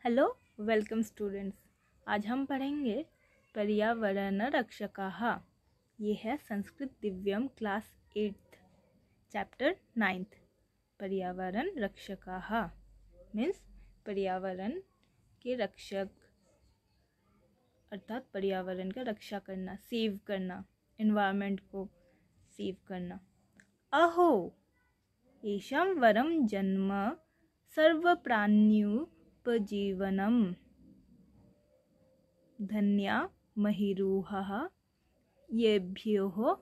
Hello welcome students. आज हम पढ़ेंगे पर्यावरण रक्षकाः। ये है संस्कृत दिव्यम क्लास 8 चैप्टर 9 पर्यावरण रक्षकाः मीन्स पर्यावरण के रक्षक, अर्थात पर्यावरण का रक्षा करना, सेव करना, एनवायरनमेंट को सेव करना। अहो येषां वरं जन्म सर्वप्राण्युपजीवनम् धन्या महिरूहः येभ्यो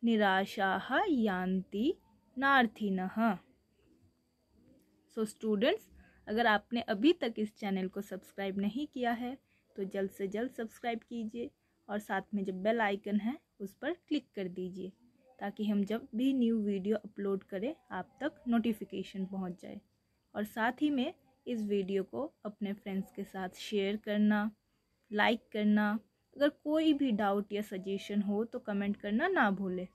निराशाः यान्ति नार्थिनः। सो स्टूडेंट्स, अगर आपने अभी तक इस चैनल को सब्सक्राइब नहीं किया है तो जल्द से जल्द सब्सक्राइब कीजिए और साथ में जो बेल आइकन है उस पर क्लिक कर दीजिए ताकि हम जब भी न्यू वीडियो अपलोड करें आप तक नोटिफिकेशन पहुंच जाए। और साथ ही में इस वीडियो को अपने फ्रेंड्स के साथ शेयर करना, लाइक करना। अगर कोई भी डाउट या सजेशन हो तो कमेंट करना ना भूले।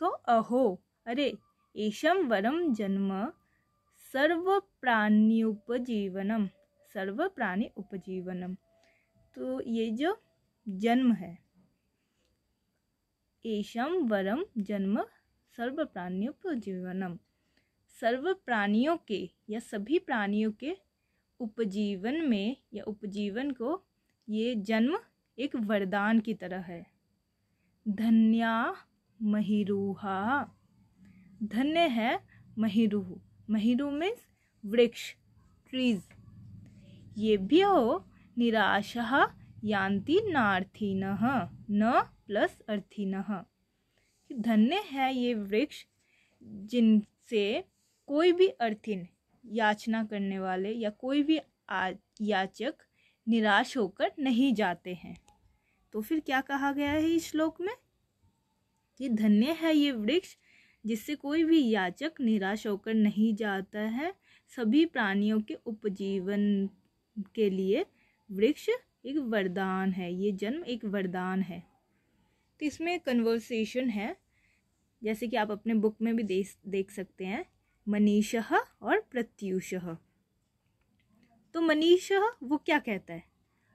तो अहो, अरे, येषां वरं जन्म सर्व प्राणी उपजीवनम, सर्व प्राणी उपजीवनम, तो ये जो जन्म है, येषां वरं जन्म सर्व प्राणी उपजीवनम, सर्व प्राणियों के या सभी प्राणियों के उपजीवन में या उपजीवन को ये जन्म एक वरदान की तरह है। धन्या महिरूहा, धन्य है महिरूह, महिरूह मीन्स वृक्ष, ट्रीज। ये भी हो निराशा यान्ति नार्थिनः, न प्लस अर्थिनः। धन्य है ये वृक्ष जिनसे कोई भी अर्थिन, याचना करने वाले या कोई भी याचक निराश होकर नहीं जाते हैं। तो फिर क्या कहा गया है इस श्लोक में कि धन्य है ये वृक्ष जिससे कोई भी याचक निराश होकर नहीं जाता है। सभी प्राणियों के उपजीवन के लिए वृक्ष एक वरदान है, ये जन्म एक वरदान है। तो इसमें कन्वर्सेशन है, जैसे कि आप अपने बुक में भी देख सकते हैं, मनीषः और प्रत्यूषः। तो मनीषः वो क्या कहता है,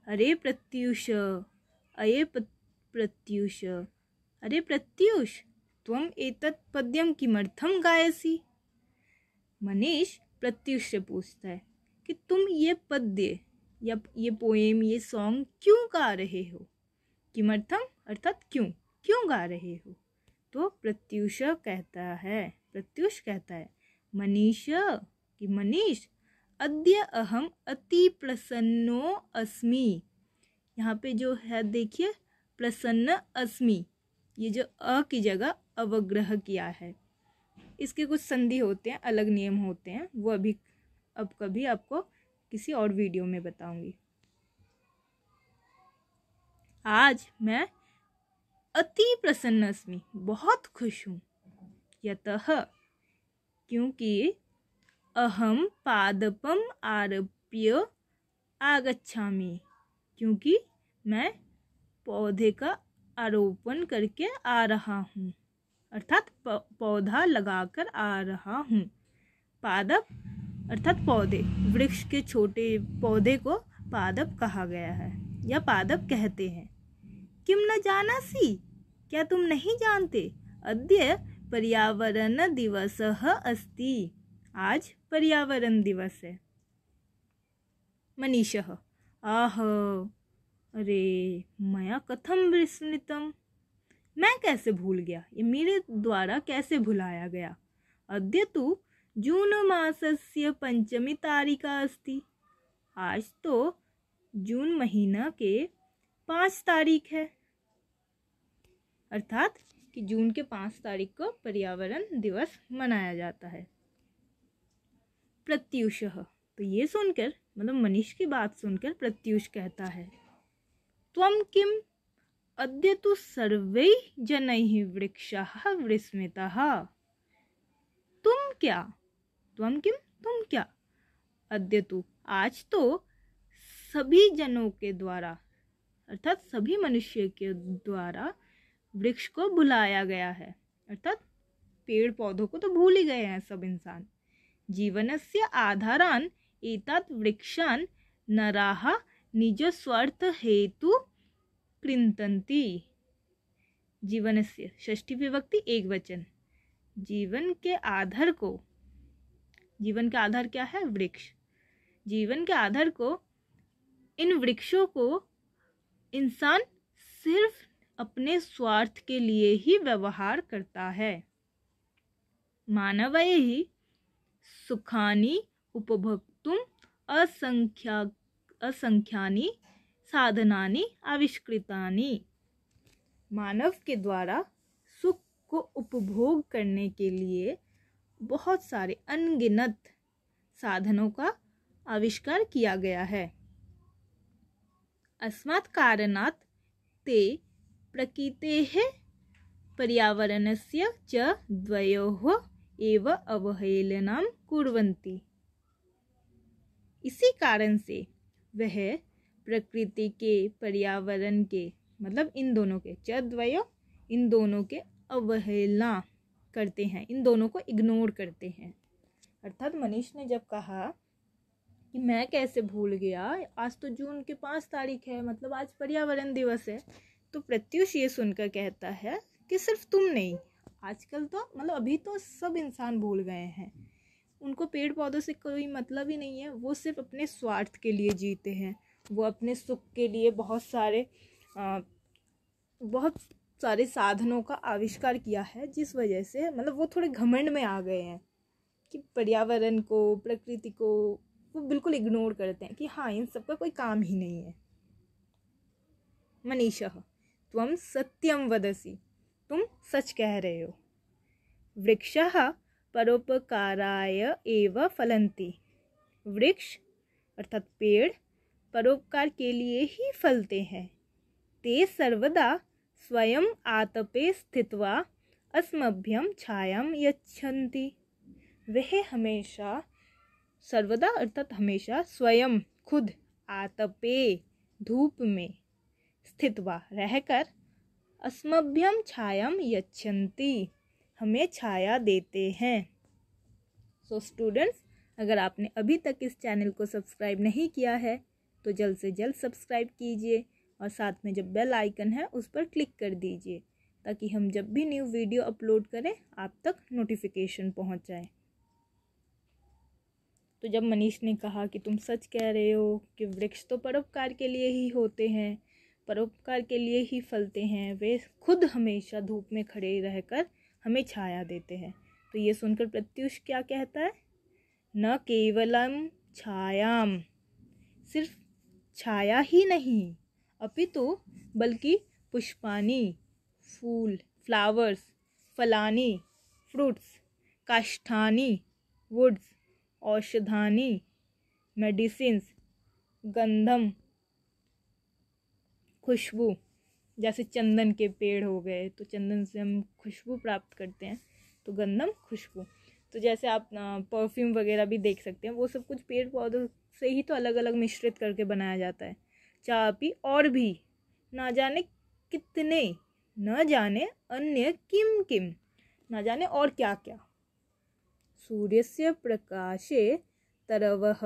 अरे प्रत्यूष, अये प्रत्यूष, अरे प्रत्यूष त्वम एतत् पद्यम किमर्थम गायसी। मनीष प्रत्यूष से पूछता है कि तुम ये पद्य या ये पोएम, ये सॉन्ग क्यों गा रहे हो। किमर्थम अर्थात क्यों, क्यों गा रहे हो। तो प्रत्यूष कहता है मनीष कि मनीष अद्य अहम अति प्रसन्नो अस्मि। यहाँ पे जो है देखिए प्रसन्न अस्मि, ये जो अ की जगह अवग्रह किया है। इसके कुछ संधि होते हैं, अलग नियम होते हैं, वो अब कभी आपको किसी और वीडियो में बताऊंगी। आज मैं अति प्रसन्न अस्मि, बहुत खुश हूँ। यतः क्योंकि अहम पादपम आरभ्य आगच्छामि, क्योंकि मैं पौधे का आरोपण करके आ रहा हूँ, अर्थात पौधा लगाकर आ रहा हूँ। पादप अर्थात पौधे, वृक्ष के छोटे पौधे को पादप कहा गया है या पादप कहते हैं। किम न जानासि, क्या तुम नहीं जानते। अद्य पर्यावरण दिवसः अस्ति, आज पर्यावरण दिवस है। मनीषः आह, अरे मया कथम विस्मृतम, मैं कैसे भूल गया, ये मेरे द्वारा कैसे भुलाया गया। अद्य तु जून मासस्य पंचमी तारिका अस्ति, आज तो जून महीना के 5 तारीख है, अर्थात कि जून के 5 तारीख को पर्यावरण दिवस मनाया जाता है। प्रत्यूषः, तो ये सुनकर मतलब मनीष की बात सुनकर प्रत्यूष कहता है, त्वं किम अद्य तु सर्वैः जनैः वृक्षाः विस्मिताः। तुम क्या, त्वं किम तुम क्या, अद्य तु आज तो सभी जनों के द्वारा अर्थात सभी मनुष्य के द्वारा वृक्ष को भुलाया गया है, अर्थात पेड़ पौधों को तो भूल ही गए हैं सब इंसान। जीवनस्य आधारान् एतात् वृक्षान् नराः निजस्वार्थ हेतु कृन्तन्ति। जीवनस्य षष्ठी विभक्ति एक वचन। जीवन के आधार क्या है? वृक्ष। जीवन के आधार को, इन वृक्षों को इंसान सिर्फ अपने स्वार्थ के लिए ही व्यवहार करता है। मानवैः सुखानि उपभोक्तुम् असंख्यानि साधनानि आविष्कृतानि। मानव के द्वारा सुख को उपभोग करने के लिए बहुत सारे अनगिनत साधनों का आविष्कार किया गया है। अस्मात् कारणात् ते प्रकृतेः पर्यावरणस्य च द्वयोः एव अवहेलनां कुर्वन्ति। इसी कारण से वह प्रकृति के, पर्यावरण के, मतलब इन दोनों के, च द्वयो, इन दोनों के अवहेलना करते हैं, इन दोनों को इग्नोर करते हैं। अर्थात मनीष ने जब कहा कि मैं कैसे भूल गया, आज तो जून के 5 तारीख है, मतलब आज पर्यावरण दिवस है, तो प्रत्युष ये सुनकर कहता है कि सिर्फ तुम नहीं, आजकल तो मतलब अभी तो सब इंसान भूल गए हैं, उनको पेड़ पौधों से कोई मतलब ही नहीं है, वो सिर्फ अपने स्वार्थ के लिए जीते हैं, वो अपने सुख के लिए बहुत सारे साधनों का आविष्कार किया है, जिस वजह से मतलब वो थोड़े घमंड में आ गए हैं कि पर्यावरण को, प्रकृति को वो बिल्कुल इग्नोर करते हैं कि हाँ, इन सबका कोई काम ही नहीं है। मनीषः त्वं सत्यं वदसि, तुम सच कह रहे हो। वृक्षः परोपकाराय एव फलन्ति, वृक्ष अर्थात पेड़ परोपकार के लिए ही फलते हैं। ते सर्वदा स्वयं आतपे स्थित्वा अस्मभ्यं छायां यच्छन्ति, वह हमेशा, सर्वदा अर्थात हमेशा, स्वयं खुद, आतपे धूप में, स्थित्वा रहकर, अस्मभ्यं छायां यच्छन्ति हमें छाया देते हैं। सो स्टूडेंट्स, अगर आपने अभी तक इस चैनल को सब्सक्राइब नहीं किया है तो जल्द से जल्द सब्सक्राइब कीजिए और साथ में जो बेल आइकन है उस पर क्लिक कर दीजिए ताकि हम जब भी न्यू वीडियो अपलोड करें आप तक नोटिफिकेशन पहुंच जाए। तो जब मनीष ने कहा कि तुम सच कह रहे हो कि वृक्ष तो परोपकार के लिए ही होते हैं, परोपकार के लिए ही फलते हैं, वे खुद हमेशा धूप में खड़े रहकर हमें छाया देते हैं, तो ये सुनकर प्रत्युष क्या कहता है? न केवलम छायाम, सिर्फ छाया ही नहीं, अपितु बल्कि पुष्पानि, फूल, फ्लावर्स, फलानि, फ्रूट्स, काष्ठानि, वुड्स, औषधानि, मेडिसिन्स, गंधम, खुशबू, जैसे चंदन के पेड़ हो गए तो चंदन से हम खुशबू प्राप्त करते हैं, तो गंधम, खुशबू। तो जैसे आप परफ्यूम वगैरह भी देख सकते हैं, वो सब कुछ पेड़ पौधों से ही तो अलग अलग मिश्रित करके बनाया जाता है। चापी और भी ना जाने कितने, न जाने अन्य किम किम, ना जाने और क्या क्या। सूर्यस्य प्रकाशे तरवः,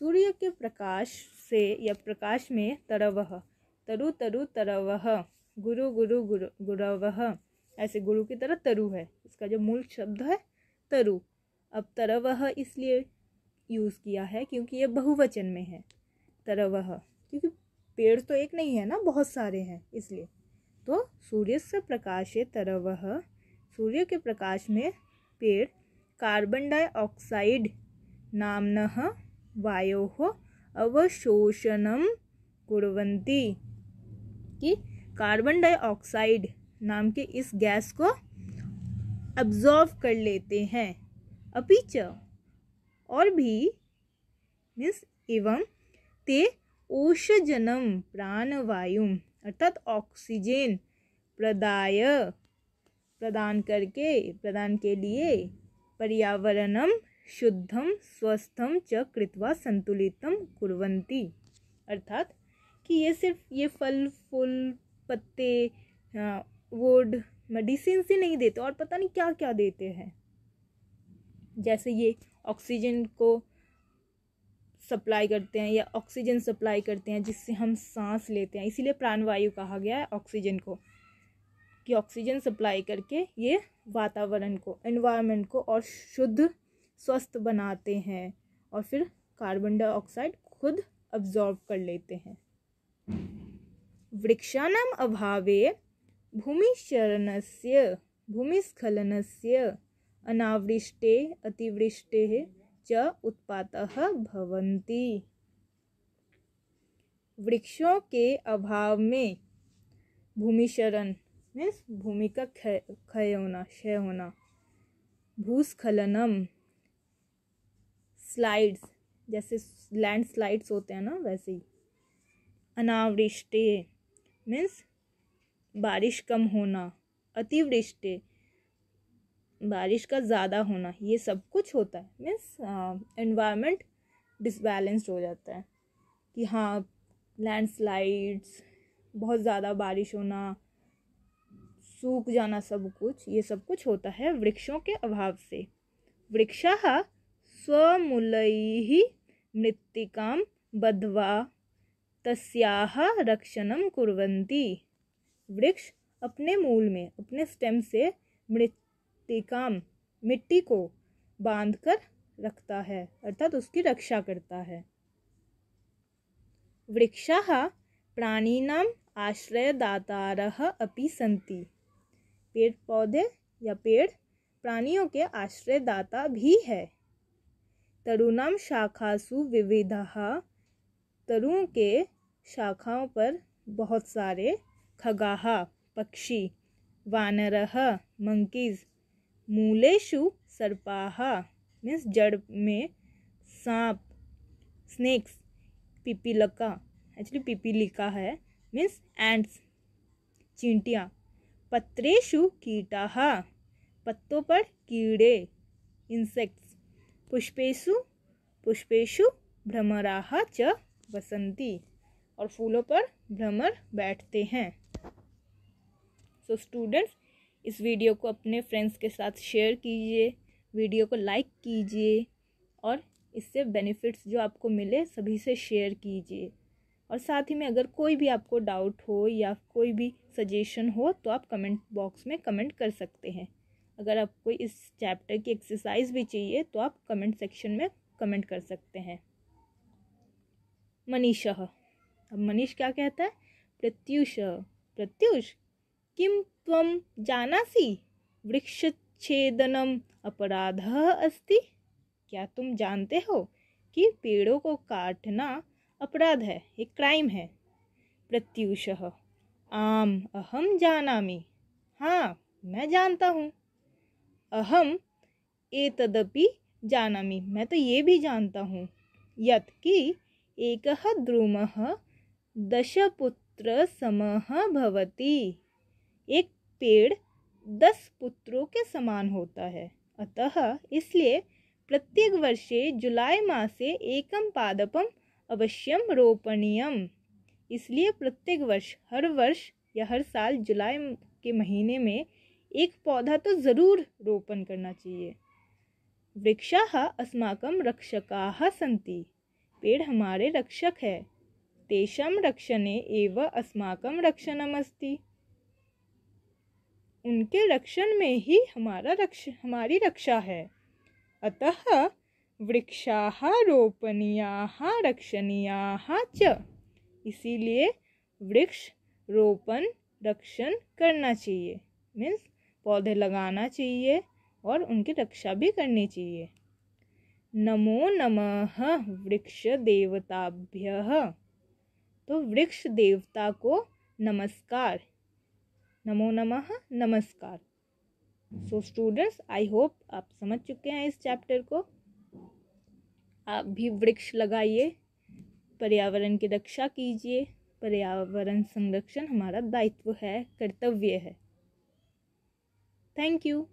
सूर्य के प्रकाश से या प्रकाश में तरवः, तरु तरु तरवः, गुरु गुरु गुरवः, ऐसे गुरु की तरह तरु है, इसका जो मूल शब्द है तरु। अब तरवः इसलिए यूज़ किया है क्योंकि ये बहुवचन में है, तरवः, क्योंकि पेड़ तो एक नहीं है ना, बहुत सारे हैं इसलिए। तो सूर्य से प्रकाशे तरवः, सूर्य के प्रकाश में पेड़ कार्बन डाइऑक्साइड नाम्नः वायोः अवशोषणं कुर्वन्ति, कि कार्बन डाइऑक्साइड नाम के इस गैस को अब्जॉर्व कर लेते हैं। अपिच, और भी, मीन्स एवं, ते ओषजनम प्राणवायुम, अर्थात ऑक्सीजन प्रदान के लिए, पर्यावरणम शुद्धम स्वस्थम च कृत्वा संतुलितम कुर्वन्ति, अर्थात कि ये सिर्फ ये फल फूल पत्ते वुड मेडिसिन से नहीं देते और पता नहीं क्या क्या देते हैं। जैसे ये ऑक्सीजन को सप्लाई करते हैं या ऑक्सीजन सप्लाई करते हैं जिससे हम सांस लेते हैं। इसीलिए प्राणवायु कहा गया है ऑक्सीजन को, कि ऑक्सीजन सप्लाई करके ये वातावरण को, एनवायरनमेंट को और शुद्ध स्वस्थ बनाते हैं और फिर कार्बन डाइऑक्साइड खुद अब्जॉर्ब कर लेते हैं। वृक्षाणाम अभावे भूमिक्षरणस्य भूमिस्खलनस्य अनावृष्टे अतिवृष्टे च उत्पातः भवन्ति। वृक्षों के अभाव में भूमिक्षरण मीन्स भूमि का क्षय होना, भूस्खलनम स्लाइड्स, जैसे लैंड स्लाइड्स होते हैं ना वैसे ही, अनावृष्टि मीन्स बारिश कम होना, अतिवृष्टि बारिश का ज़्यादा होना, ये सब कुछ होता है। मीन्स एनवायरनमेंट डिसबैलेंस्ड हो जाता है कि हाँ लैंडस्लाइड्स, बहुत ज़्यादा बारिश होना, सूख जाना, सब कुछ, ये सब कुछ होता है वृक्षों के अभाव से। वृक्षाः स्वमूलैः मृत्तिकां बद्ध्वा तस्याः रक्षणं कुर्वन्ति। वृक्ष अपने मूल में, अपने स्टेम से मृत्तिकां, मिट्टी को बांधकर रखता है, अर्थात उसकी रक्षा करता है। वृक्षाः प्राणिनां आश्रयदातारः अपि सन्ति। पेड़ पौधे या पेड़ प्राणियों के आश्रयदाता भी है। तरूणां शाखासु विविधः, तरुओं के शाखाओं पर बहुत सारे, खगाः पक्षी, वानरः मंकीज, मूलेषु सर्पाः मीन्स जड़ में सांप, स्नेक्स, पिपीलिका, एक्चुअली पिपीलिका है मीन्स एंट्स, चींटियाँ, पत्रेषु कीटाः पत्तों पर कीड़े, इंसेक्ट्स, पुष्पेषु भ्रमराः च वसन्ति, और फूलों पर भ्रमर बैठते हैं। सो स्टूडेंट्स, इस वीडियो को अपने फ्रेंड्स के साथ शेयर कीजिए, वीडियो को लाइक कीजिए और इससे बेनिफिट्स जो आपको मिले सभी से शेयर कीजिए। और साथ ही में अगर कोई भी आपको डाउट हो या कोई भी सजेशन हो तो आप कमेंट बॉक्स में कमेंट कर सकते हैं। अगर आपको इस चैप्टर की एक्सरसाइज भी चाहिए तो आप कमेंट सेक्शन में कमेंट कर सकते हैं। मनीषः, अब मनीष क्या कहता है? प्रत्युष, प्रत्युष किम त्वं जानासि वृक्षच्छेदनम अपराधः अस्ति? क्या तुम जानते हो कि पेड़ों को काटना अपराध है, एक क्राइम है। प्रत्युषः आम अहम जानामि, हाँ मैं जानता हूँ। अहम एतदपि जानामि, मैं तो ये भी जानता हूँ। यत् कि एकः द्रुमः 10 पुत्र समः भवति, एक पेड़ 10 पुत्रों के समान होता है। अतः इसलिए प्रत्येक वर्षे जुलाई मासे एकं पादपम अवश्यम रोपणीयम, इसलिए प्रत्येक वर्ष, हर वर्ष या हर साल जुलाई के महीने में एक पौधा तो ज़रूर रोपण करना चाहिए। वृक्षाः अस्माकं रक्षकाः सन्ति, पेड़ हमारे रक्षक है। तेषां रक्षणे एव अस्माकं रक्षणमस्ति, उनके रक्षण में ही हमारी रक्षा है। अतः वृक्षाः रोपणीयाः रक्षणीयाः च, इसीलिए वृक्ष रोपण रक्षण करना चाहिए, मीन्स पौधे लगाना चाहिए और उनकी रक्षा भी करनी चाहिए। नमो नमः वृक्ष देवताभ्यः, तो वृक्ष देवता को नमस्कार, नमो नमः नमस्कार। सो स्टूडेंट्स, आई होप आप समझ चुके हैं इस चैप्टर को। आप भी वृक्ष लगाइए, पर्यावरण की रक्षा कीजिए। पर्यावरण संरक्षण हमारा दायित्व है, कर्तव्य है। Thank you.